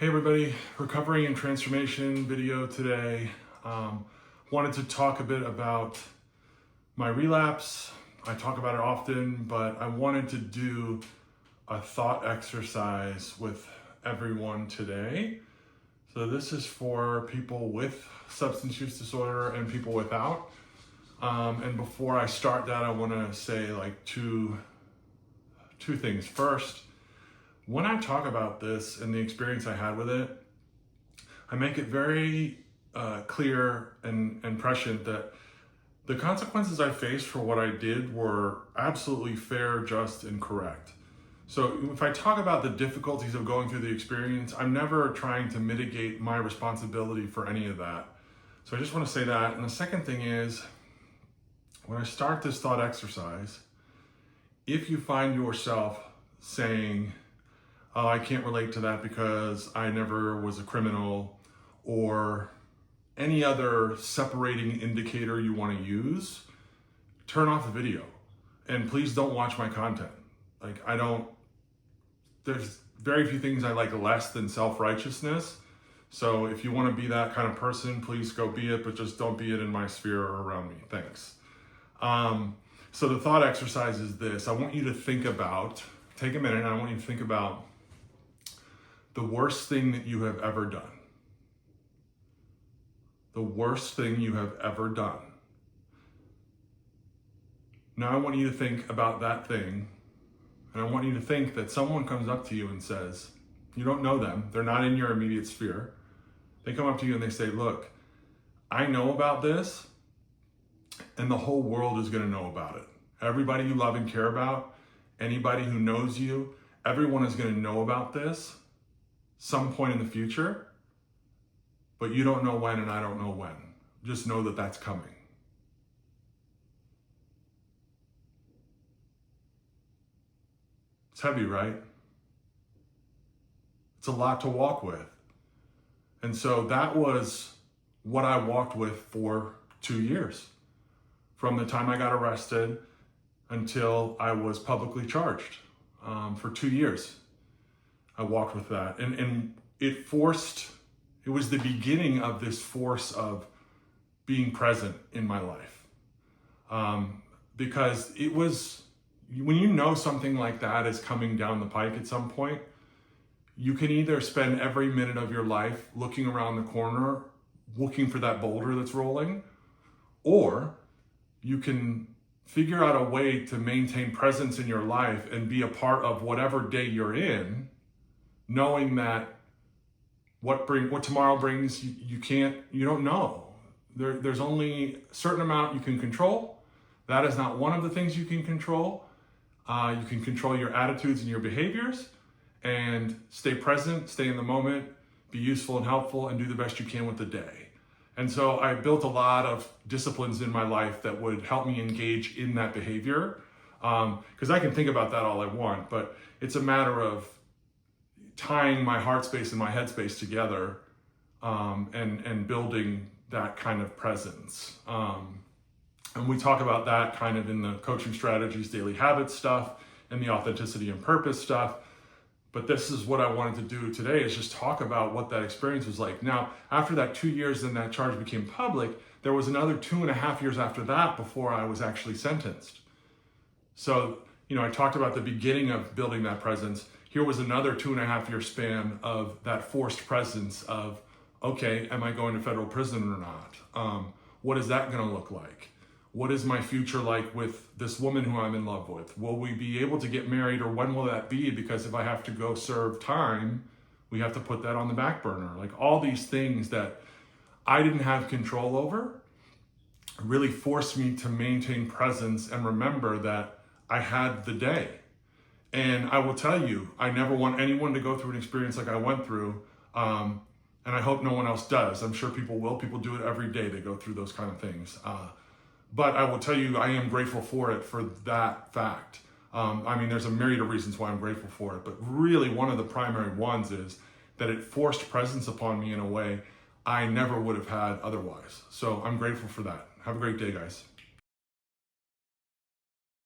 Hey everybody, recovery and transformation video today. Wanted to talk a bit about my relapse. I talk about it often, but I wanted to do a thought exercise with everyone today. So this is for people with substance use disorder and people without. And before I start that, I want to say like two things. First, when I talk about this and the experience I had with it, I make it very clear and prescient that the consequences I faced for what I did were absolutely fair, just, and correct. So if I talk about the difficulties of going through the experience, I'm never trying to mitigate my responsibility for any of that. So I just want to say that. And the second thing is, when I start this thought exercise, if you find yourself saying, oh, I can't relate to that because I never was a criminal, or any other separating indicator you want to use, turn off the video and please don't watch my content. There's very few things I like less than self-righteousness. So if you want to be that kind of person, please go be it, but just don't be it in my sphere or around me. Thanks. So the thought exercise is this. I want you to think about, take a minute, and I want you to think about the worst thing that you have ever done. The worst thing you have ever done. Now I want you to think about that thing, and I want you to think that someone comes up to you and says, you don't know them, they're not in your immediate sphere. They come up to you and they say, look, I know about this, and the whole world is going to know about it. Everybody you love and care about, anybody who knows you, everyone is going to know about this some point in the future, but you don't know when and I don't know when. Just know that that's coming. It's heavy, right? It's a lot to walk with. And so that was what I walked with for 2 years. From the time I got arrested until I was publicly charged. For 2 years, I walked with that. And it was the beginning of this force of being present in my life. Because it was, when you know something like that is coming down the pike at some point, you can either spend every minute of your life looking around the corner, looking for that boulder that's rolling, or you can figure out a way to maintain presence in your life and be a part of whatever day you're in, knowing that what tomorrow brings, you don't know. There's only a certain amount you can control. That is not one of the things you can control. You can control your attitudes and your behaviors, and stay present, stay in the moment, be useful and helpful, and do the best you can with the day. And so I built a lot of disciplines in my life that would help me engage in that behavior. Because I can think about that all I want, but it's a matter of tying my heart space and my head space together, and building that kind of presence. And we talk about that kind of in the coaching strategies, daily habits stuff, and the authenticity and purpose stuff. But this is what I wanted to do today, is just talk about what that experience was like. Now, after that 2 years and that charge became public, there was another 2.5 years after that before I was actually sentenced. So, I talked about the beginning of building that presence. Here was another 2.5 year span of that forced presence of, okay, am I going to federal prison or not? What is that going to look like? What is my future like with this woman who I'm in love with? Will we be able to get married, or when will that be? Because if I have to go serve time, we have to put that on the back burner. Like all these things that I didn't have control over really forced me to maintain presence and remember that I had the day. And I will tell you, I never want anyone to go through an experience like I went through. And I hope no one else does. I'm sure people will. People do it every day. They go through those kind of things. But I will tell you, I am grateful for it, for that fact. There's a myriad of reasons why I'm grateful for it, but really one of the primary ones is that it forced presence upon me in a way I never would have had otherwise. So I'm grateful for that. Have a great day, guys.